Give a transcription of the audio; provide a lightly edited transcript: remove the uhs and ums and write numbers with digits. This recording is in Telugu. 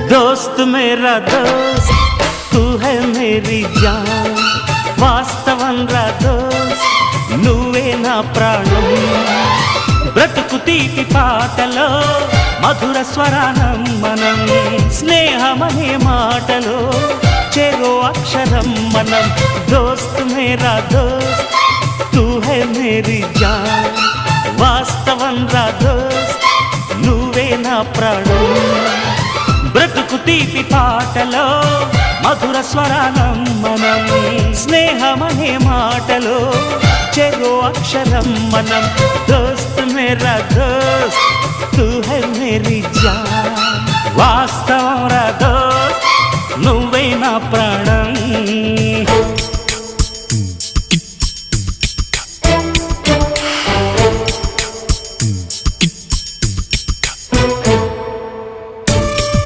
दोस्त मेरा दोस्त तू है मेरी जान వాస్తవం రా దోస్త్ నువ్వే నా ప్రాణం బ్రతుకు తీపి పాటలో మధుర స్వరానం మనం స్నేహమనే మాటలో చెరో అక్షరం మనం దోస్త్ మేరా దోస్త్ తూ హై మేరీ జాన్ వాస్తవం రా దోస్త్ నువ్వే నా ప్రాణం బ్రతుకు తీపి పాటలో మధుర స్వరానం మనం స్నేహమనే మాటలో చెరో అక్షరం మనం దోస్త్ మేరా దోస్త్ తూ హై మేరీ జాన్ వాస్తవం రా దోస్త్ నువ్వే నా ప్రాణం